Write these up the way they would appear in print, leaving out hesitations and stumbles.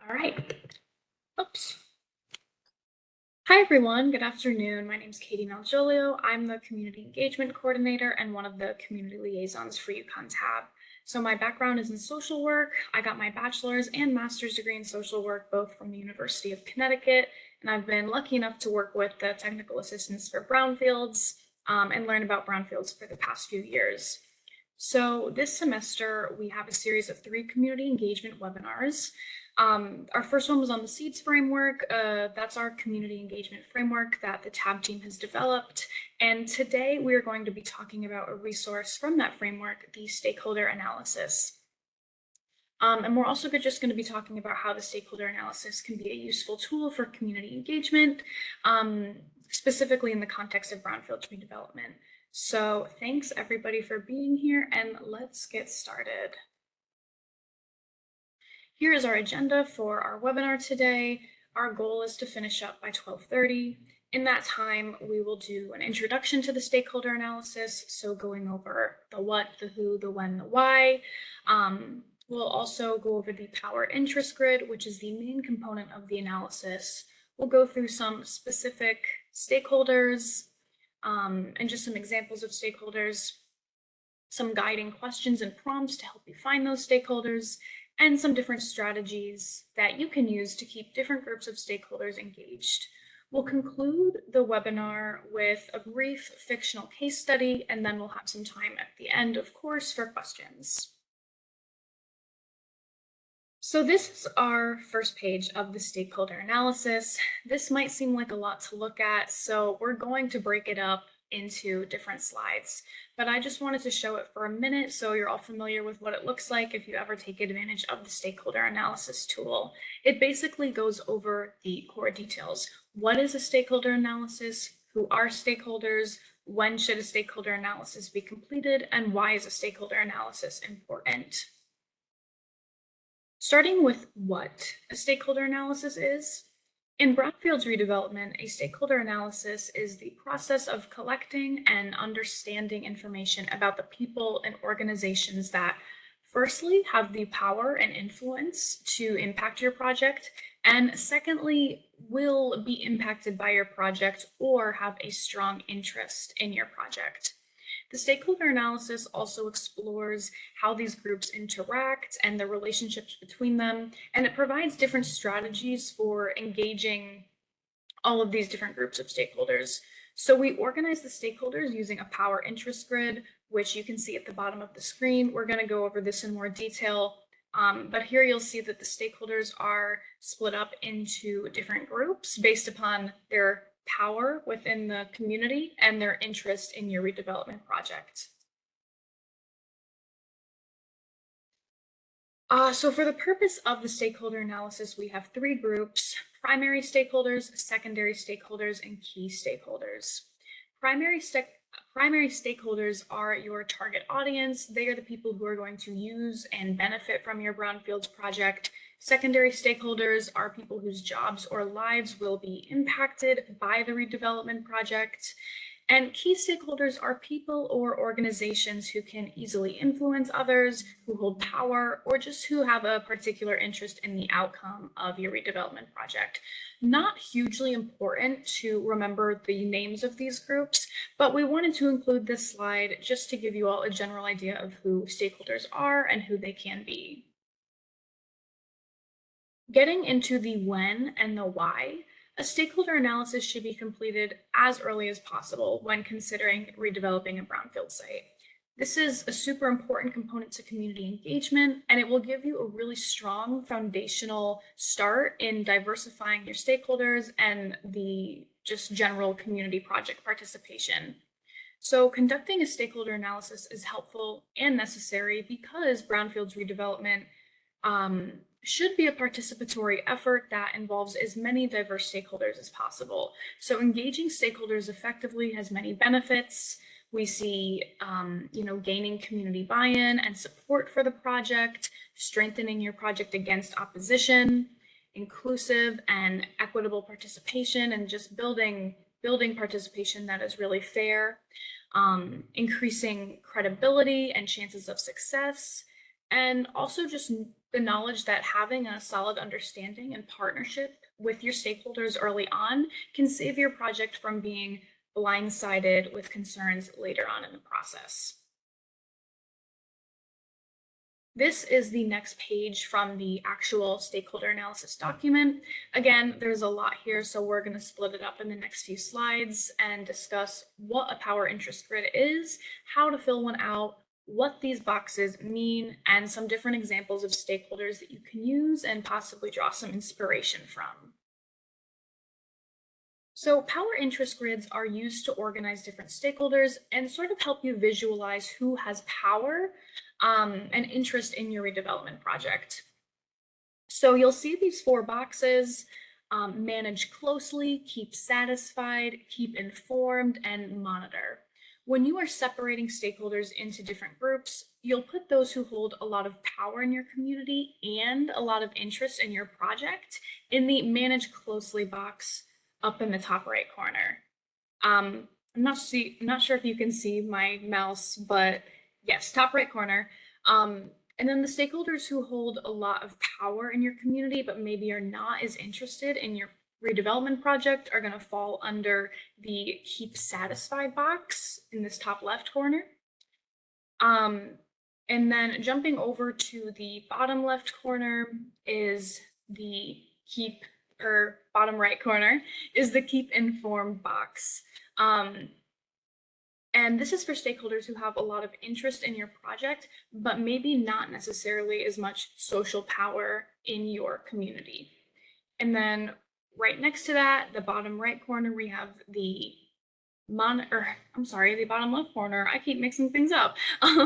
All right. Oops. Hi, everyone. Good afternoon. My name is Katie Malgioglio. I'm the Community Engagement Coordinator and one of the Community Liaisons for UConn tab. So my background is in social work. I got my bachelor's and master's degree in social work, both from the University of Connecticut, and I've been lucky enough to work with the technical assistants for brownfields and learn about brownfields for the past few years. So this semester, we have a series of 3 community engagement webinars. Our first one was on the SEEDS framework. That's our community engagement framework that the TAB team has developed. And today we are going to be talking about a resource from that framework, the stakeholder analysis. And we're also just going to be talking about how the stakeholder analysis can be a useful tool for community engagement, specifically in the context of brownfield redevelopment. So thanks everybody for being here, and let's get started. Here is our agenda for our webinar today. Our goal is to finish up by 12:30. In that time, we will do an introduction to the stakeholder analysis, so going over the what, the who, the when, the why. We'll also go over the power interest grid, which is the main component of the analysis. We'll go through some specific stakeholders and just some examples of stakeholders, some guiding questions and prompts to help you find those stakeholders, and some different strategies that you can use to keep different groups of stakeholders engaged. We'll conclude the webinar with a brief fictional case study, and then we'll have some time at the end, of course, for questions. So this is our first page of the stakeholder analysis. This might seem like a lot to look at, so we're going to break it up into different slides, but I just wanted to show it for a minute so you're all familiar with what it looks like if you ever take advantage of the stakeholder analysis tool. It basically goes over the core details. What is a stakeholder analysis? Who are stakeholders? When should a stakeholder analysis be completed? And why is a stakeholder analysis important? Starting with what a stakeholder analysis is. In brownfields redevelopment, a stakeholder analysis is the process of collecting and understanding information about the people and organizations that firstly have the power and influence to impact your project, and secondly, will be impacted by your project or have a strong interest in your project. The stakeholder analysis also explores how these groups interact and the relationships between them, and it provides different strategies for engaging all of these different groups of stakeholders. So we organize the stakeholders using a power interest grid, which you can see at the bottom of the screen. We're going to go over this in more detail, but here you'll see that the stakeholders are split up into different groups based upon their power within the community and their interest in your redevelopment project. So for the purpose of the stakeholder analysis, we have 3 groups: primary stakeholders, secondary stakeholders, and key stakeholders. Primary stakeholders are your target audience. They are the people who are going to use and benefit from your brownfields project. Secondary stakeholders are people whose jobs or lives will be impacted by the redevelopment project. And key stakeholders are people or organizations who can easily influence others, who hold power, or just who have a particular interest in the outcome of your redevelopment project. Not hugely important to remember the names of these groups, but we wanted to include this slide just to give you all a general idea of who stakeholders are and who they can be. Getting into the when and the why, a stakeholder analysis should be completed as early as possible when considering redeveloping a brownfield site. This is a super important component to community engagement, and it will give you a really strong foundational start in diversifying your stakeholders and the just general community project participation. So conducting a stakeholder analysis is helpful and necessary because brownfields redevelopment should be a participatory effort that involves as many diverse stakeholders as possible. So engaging stakeholders effectively has many benefits. We see, gaining community buy-in and support for the project, strengthening your project against opposition, inclusive and equitable participation, and just building participation that is really fair, increasing credibility and chances of success, and also just The knowledge that having a solid understanding and partnership with your stakeholders early on can save your project from being blindsided with concerns later on in the process. This is the next page from the actual stakeholder analysis document. Again, there's a lot here, so we're going to split it up in the next few slides and discuss what a power interest grid is, how to fill one out, what these boxes mean, and some different examples of stakeholders that you can use and possibly draw some inspiration from. So power interest grids are used to organize different stakeholders and sort of help you visualize who has power and interest in your redevelopment project. So you'll see these four boxes: manage closely, keep satisfied, keep informed, and monitor. When you are separating stakeholders into different groups, you'll put those who hold a lot of power in your community and a lot of interest in your project in the manage closely box up in the top right corner. I'm not sure if you can see my mouse, but yes, top right corner. And then the stakeholders who hold a lot of power in your community, but maybe are not as interested in your redevelopment project, are going to fall under the keep satisfied box in this top left corner. And then jumping over to the bottom left corner is the keep, or bottom right corner is the keep informed box. And this is for stakeholders who have a lot of interest in your project, but maybe not necessarily as much social power in your community. And then right next to that, the bottom right corner, we have the the bottom left corner. I keep mixing things up.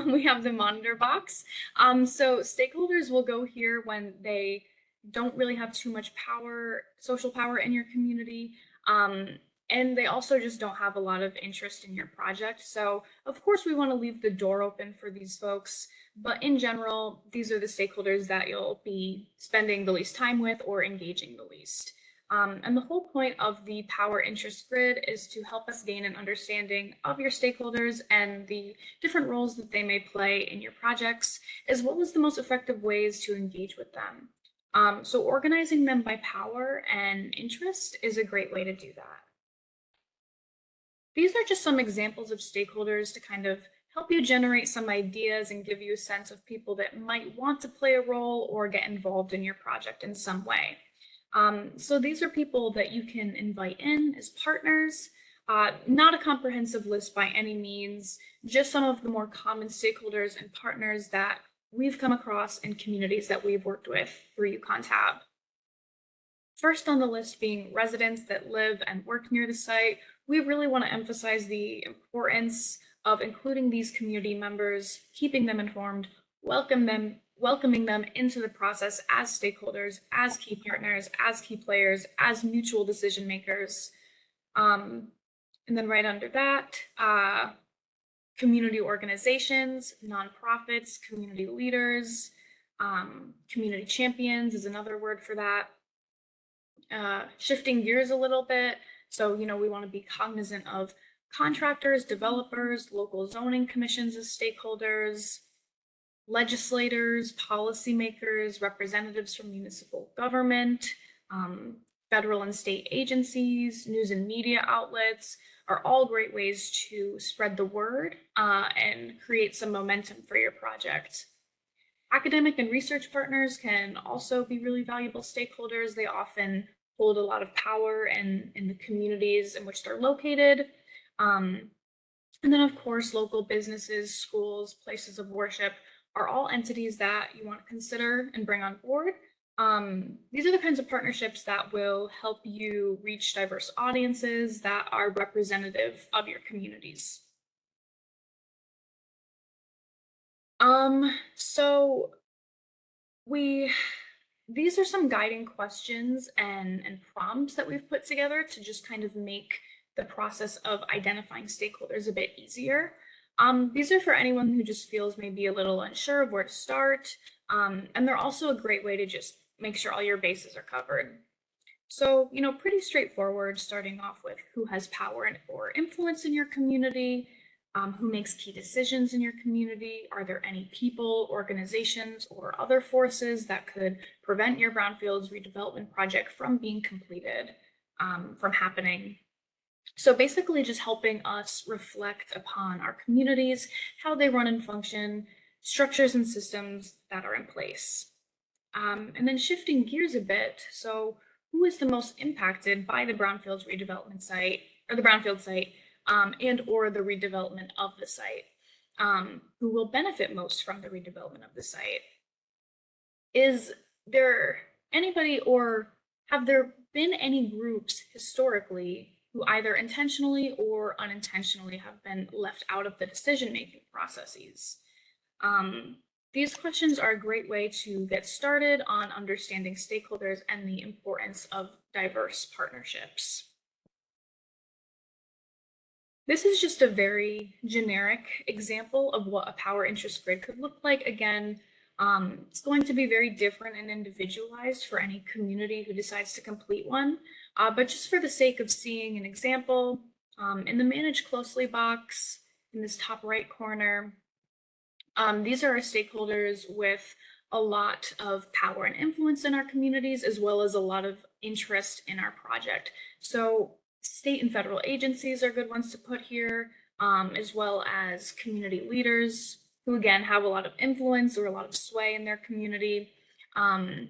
We have the monitor box. So stakeholders will go here when they don't really have too much power, social power in your community. And they also just don't have a lot of interest in your project. So of course we want to leave the door open for these folks, but in general, these are the stakeholders that you'll be spending the least time with or engaging the least. And the whole point of the power interest grid is to help us gain an understanding of your stakeholders and the different roles that they may play in your projects, as well as the most effective ways to engage with them. So organizing them by power and interest is a great way to do that. These are just some examples of stakeholders to kind of help you generate some ideas and give you a sense of people that might want to play a role or get involved in your project in some way. So these are people that you can invite in as partners. Not a comprehensive list by any means, just some of the more common stakeholders and partners that we've come across in communities that we've worked with through UConn tab. First on the list being residents that live and work near the site. We really want to emphasize the importance of including these community members, keeping them informed, welcoming them into the process as stakeholders, as key partners, as key players, as mutual decision makers. And then right under that, community organizations, nonprofits, community leaders, community champions is another word for that. Shifting gears a little bit, so we want to be cognizant of contractors, developers, local zoning commissions as stakeholders, legislators, policymakers, representatives from municipal government, federal and state agencies, news and media outlets are all great ways to spread the word and create some momentum for your project. Academic and research partners can also be really valuable stakeholders. They often hold a lot of power in the communities in which they're located. And then, of course, local businesses, schools, places of worship are all entities that you want to consider and bring on board. These are the kinds of partnerships that will help you reach diverse audiences that are representative of your communities. So these are some guiding questions and prompts that we've put together to just kind of make the process of identifying stakeholders a bit easier. These are for anyone who just feels maybe a little unsure of where to start. And they're also a great way to just make sure all your bases are covered. So, pretty straightforward, starting off with who has power or influence in your community, Who makes key decisions in your community? Are there any people, organizations, or other forces that could prevent your brownfields redevelopment project from being completed, from happening? So basically just helping us reflect upon our communities, how they run and function, structures and systems that are in place. And then shifting gears a bit, so who is the most impacted by the brownfields redevelopment site or the brownfield site, and or the redevelopment of the site? Who will benefit most from the redevelopment of the site? Is there anybody, or have there been any groups historically who either intentionally or unintentionally have been left out of the decision-making processes? These questions are a great way to get started on understanding stakeholders and the importance of diverse partnerships. This is just a very generic example of what a power interest grid could look like. Again, it's going to be very different and individualized for any community who decides to complete one. But just for the sake of seeing an example, in the Manage Closely box in this top right corner, these are our stakeholders with a lot of power and influence in our communities, as well as a lot of interest in our project. So state and federal agencies are good ones to put here, as well as community leaders who, again, have a lot of influence or a lot of sway in their community. And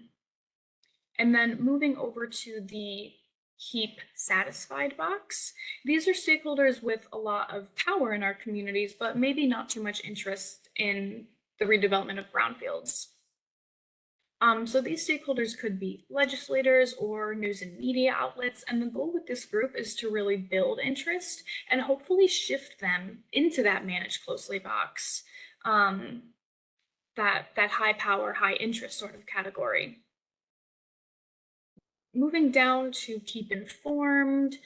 then moving over to the Keep Satisfied box, these are stakeholders with a lot of power in our communities, but maybe not too much interest in the redevelopment of brownfields. So these stakeholders could be legislators or news and media outlets, and the goal with this group is to really build interest and hopefully shift them into that Manage Closely box, that high power, high interest sort of category. Moving down to Keep Informed,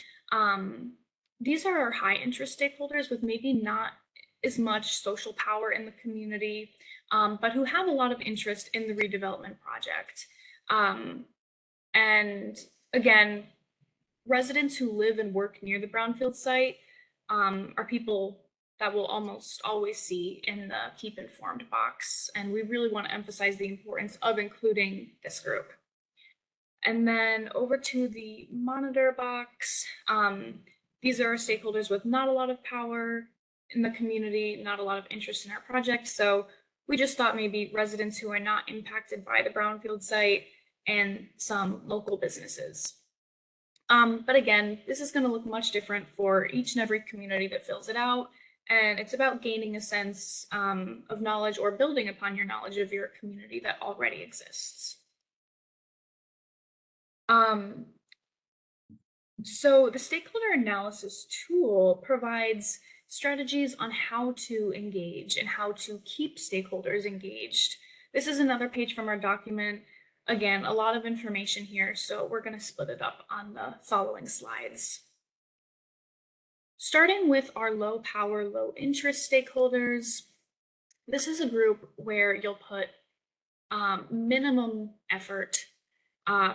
these are our high interest stakeholders with maybe not as much social power in the community, but who have a lot of interest in the redevelopment project. And again, residents who live and work near the brownfield site are people that we'll almost always see in the Keep Informed box. And we really want to emphasize the importance of including this group. And then over to the Monitor box, these are stakeholders with not a lot of power in the community, not a lot of interest in our project. So we just thought maybe residents who are not impacted by the brownfield site and some local businesses. But again, this is going to look much different for each and every community that fills it out. And it's about gaining a sense of knowledge or building upon your knowledge of your community that already exists. So the stakeholder analysis tool provides strategies on how to engage and how to keep stakeholders engaged. This is another page from our document. Again, a lot of information here, so we're going to split it up on the following slides. Starting with our low power, low interest stakeholders, this is a group where you'll put minimum effort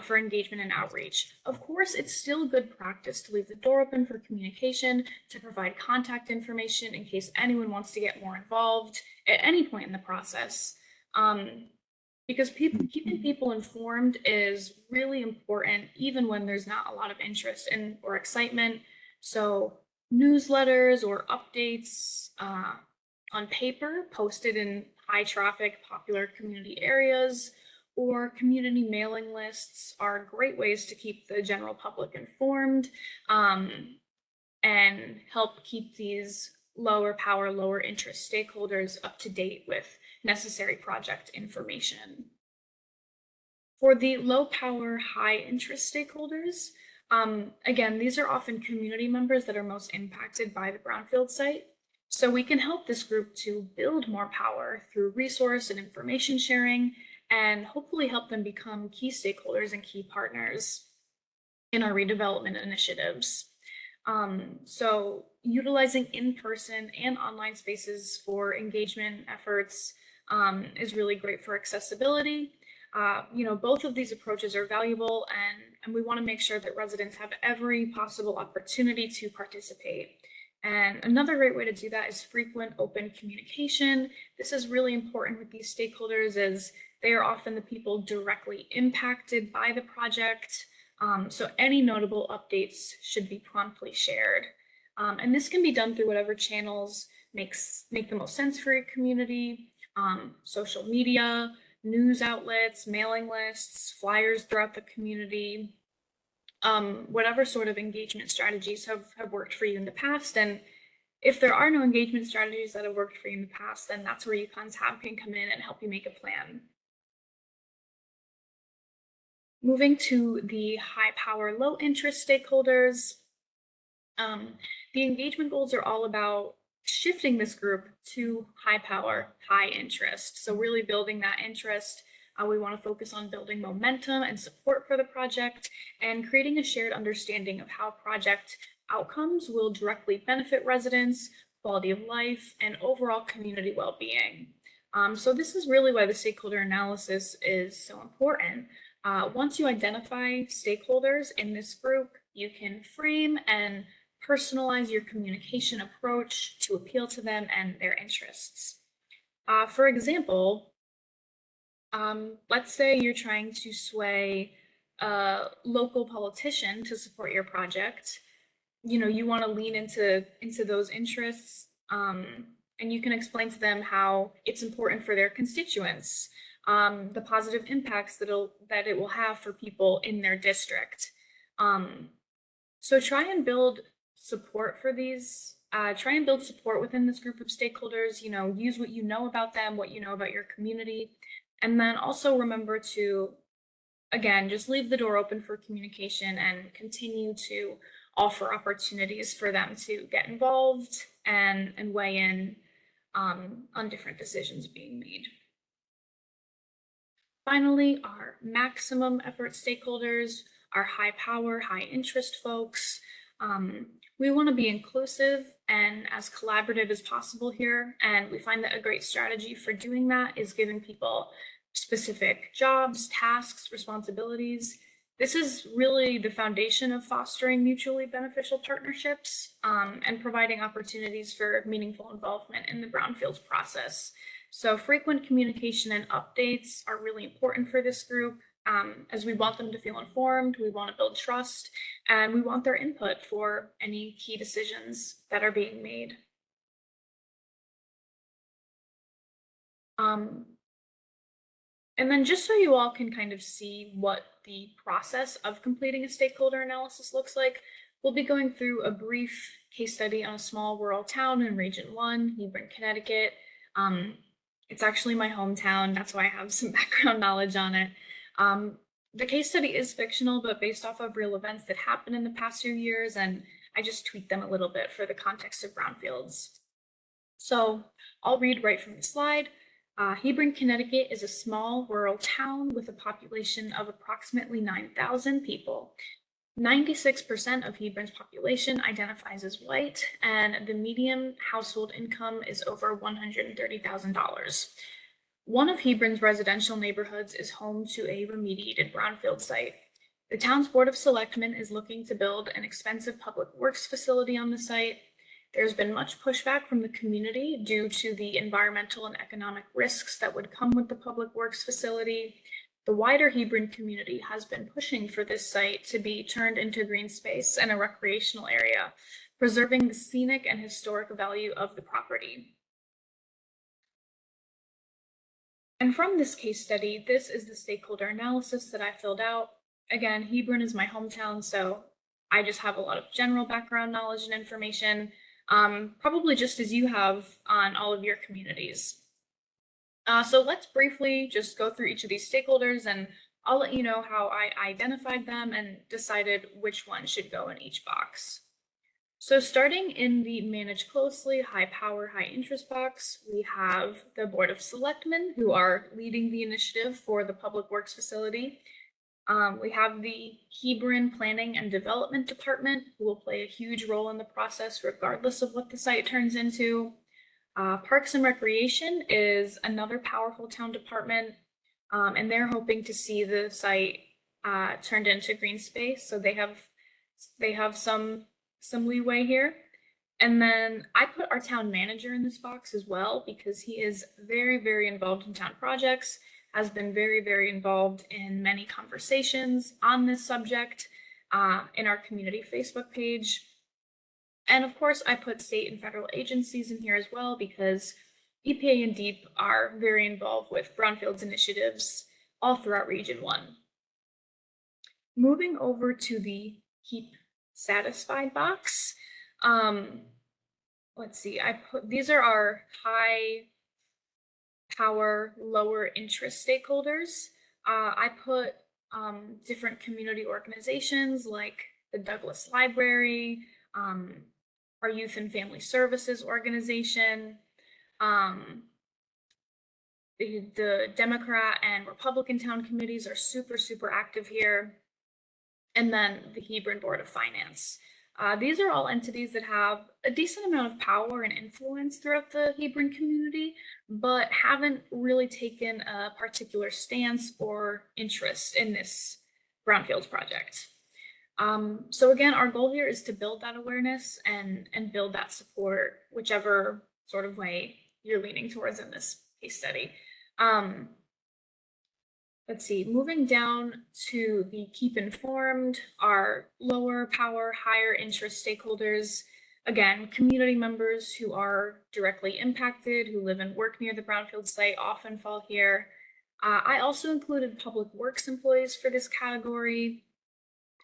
for engagement and outreach. Of course, it's still good practice to leave the door open for communication, to provide contact information in case anyone wants to get more involved at any point in the process. Because keeping people informed is really important, even when there's not a lot of interest or excitement. So newsletters or updates on paper posted in high traffic, popular community areas, or community mailing lists are great ways to keep the general public informed and help keep these lower power, lower interest stakeholders up to date with necessary project information. For the low power, high interest stakeholders, again, these are often community members that are most impacted by the brownfield site. So we can help this group to build more power through resource and information sharing, and hopefully help them become key stakeholders and key partners in our redevelopment initiatives. So utilizing in-person and online spaces for engagement efforts is really great for accessibility. Both of these approaches are valuable, and we want to make sure that residents have every possible opportunity to participate. And another great way to do that is frequent open communication. This is really important with these stakeholders as they are often the people directly impacted by the project. So any notable updates should be promptly shared. And this can be done through whatever channels make the most sense for your community, social media, news outlets, mailing lists, flyers throughout the community, whatever sort of engagement strategies have worked for you in the past. And if there are no engagement strategies that have worked for you in the past, then that's where UConn's Hab can come in and help you make a plan. Moving to the high power, low interest stakeholders, the engagement goals are all about shifting this group to high power, high interest. So really building that interest. We want to focus on building momentum and support for the project and creating a shared understanding of how project outcomes will directly benefit residents, quality of life, and overall community well-being. So this is really why the stakeholder analysis is so important. Once you identify stakeholders in this group, you can frame and personalize your communication approach to appeal to them and their interests. For example, let's say you're trying to sway a local politician to support your project. You want to lean into those interests, and you can explain to them how it's important for their constituents, the positive impacts that it will have for people in their district. So try and build support for these. Try and build support within this group of stakeholders. Use what you know about them, what you know about your community, and then also remember to, again, just leave the door open for communication and continue to offer opportunities for them to get involved and weigh in on different decisions being made. Finally, our maximum effort stakeholders, our high power, high interest folks. We want to be inclusive and as collaborative as possible here. And we find that a great strategy for doing that is giving people specific jobs, tasks, responsibilities. This is really the foundation of fostering mutually beneficial partnerships and providing opportunities for meaningful involvement in the brownfields process. So frequent communication and updates are really important for this group, as we want them to feel informed, we want to build trust, and we want their input for any key decisions that are being made. And then just so you all can kind of see what the process of completing a stakeholder analysis looks like, we'll be going through a brief case study on a small rural town in Region 1, Hebron, Connecticut. It's actually my hometown, that's why I have some background knowledge on it. The case study is fictional, but based off of real events that happened in the past few years, and I just tweaked them a little bit for the context of brownfields. So I'll read right from the slide. Hebron, Connecticut is a small rural town with a population of approximately 9,000 people. 96% of Hebron's population identifies as white, and the median household income is over $130,000. One of Hebron's residential neighborhoods is home to a remediated brownfield site. The town's Board of Selectmen is looking to build an expensive public works facility on the site. There's been much pushback from the community due to the environmental and economic risks that would come with the public works facility. The wider Hebron community has been pushing for this site to be turned into green space and a recreational area, preserving the scenic and historic value of the property. And from this case study, this is the stakeholder analysis that I filled out. Again, Hebron is my hometown, so I just have a lot of general background knowledge and information, probably just as you have on all of your communities. So let's briefly just go through each of these stakeholders, and I'll let you know how I identified them and decided which one should go in each box. So starting in the manage closely, high power, high interest box, we have the Board of Selectmen who are leading the initiative for the Public Works facility. We have the Hebron Planning and Development Department who will play a huge role in the process regardless of what the site turns into. Parks and Recreation is another powerful town department, and they're hoping to see the site turned into green space, so they have some leeway here. And then I put our town manager in this box as well because he is very, very involved in town projects, has been very, very involved in many conversations on this subject in our community Facebook page. And of course, I put state and federal agencies in here as well because EPA and DEEP are very involved with brownfields initiatives all throughout Region 1. Moving over to the keep satisfied box. Let's see, these are our high power, lower interest stakeholders. I put different community organizations like the Douglas Library, our Youth and Family Services organization, the Democrat and Republican town committees are super, super active here. And then the Hebron Board of Finance. These are all entities that have a decent amount of power and influence throughout the Hebron community, but haven't really taken a particular stance or interest in this brownfields project. So again, our goal here is to build that awareness and build that support, whichever sort of way you're leaning towards in this case study. Let's see, moving down to the keep informed, our lower power, higher interest stakeholders. Again, community members who are directly impacted, who live and work near the brownfield site often fall here. I also included public works employees for this category.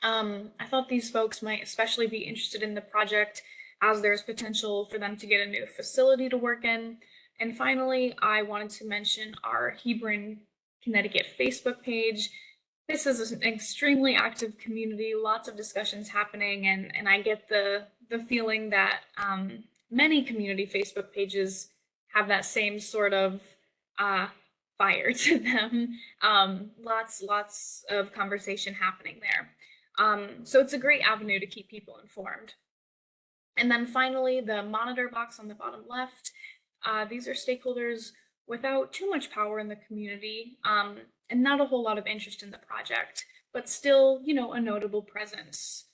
I thought these folks might especially be interested in the project as there's potential for them to get a new facility to work in. And finally, I wanted to mention our Hebron Connecticut Facebook page. This is an extremely active community, lots of discussions happening, and I get the feeling that many community Facebook pages have that same sort of fire to them. Lots of conversation happening there. So it's a great avenue to keep people informed. And then finally, the monitor box on the bottom left. These are stakeholders without too much power in the community and not a whole lot of interest in the project, but still, a notable presence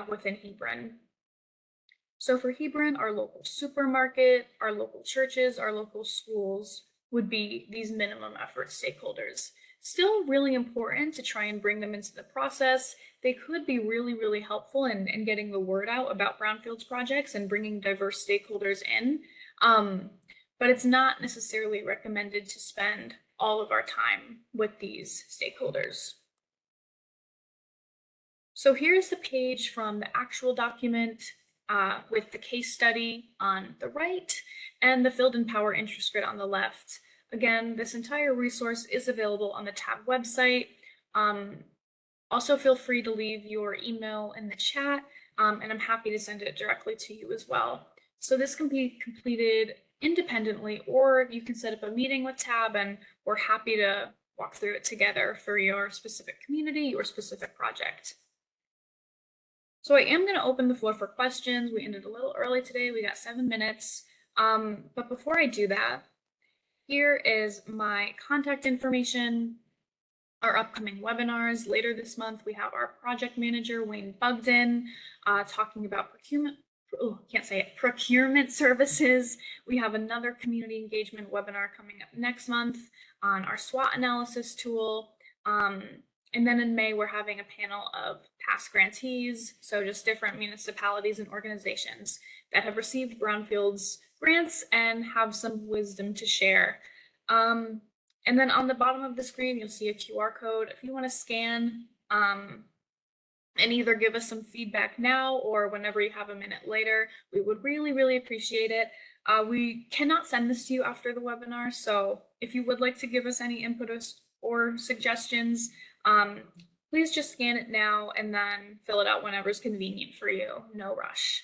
within Hebron. So for Hebron, our local supermarket, our local churches, our local schools would be these minimum effort stakeholders. Still really important to try and bring them into the process. They could be really, really helpful in getting the word out about brownfields projects and bringing diverse stakeholders in. But it's not necessarily recommended to spend all of our time with these stakeholders. So here's the page from the actual document with the case study on the right and the Field and Power interest grid on the left. Again, this entire resource is available on the TAB website. Also feel free to leave your email in the chat, and I'm happy to send it directly to you as well. So this can be completed independently, or you can set up a meeting with TAB and we're happy to walk through it together for your specific community, your specific project. So I am going to open the floor for questions. We ended a little early today. We got 7 minutes. But before I do that, here is my contact information. Our upcoming webinars later this month, we have our project manager, Wayne Bugden, talking about procurement services. We have another community engagement webinar coming up next month on our SWOT analysis tool. And then in May, we're having a panel of past grantees, so just different municipalities and organizations that have received brownfields grants and have some wisdom to share. And then on the bottom of the screen, you'll see a QR code. If you want to scan and either give us some feedback now or whenever you have a minute later, we would really, really appreciate it. We cannot send this to you after the webinar, so if you would like to give us any input or suggestions, please just scan it now and then fill it out whenever is convenient for you. No rush.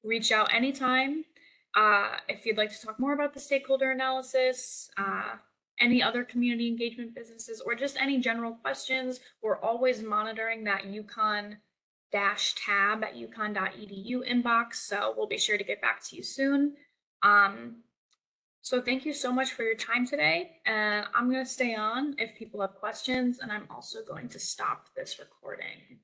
Reach out anytime. If you'd like to talk more about the stakeholder analysis, any other community engagement businesses, or just any general questions, we're always monitoring that UConn tab at uconn.edu inbox, so we'll be sure to get back to you soon. So thank you so much for your time today, and I'm going to stay on if people have questions, and I'm also going to stop this recording.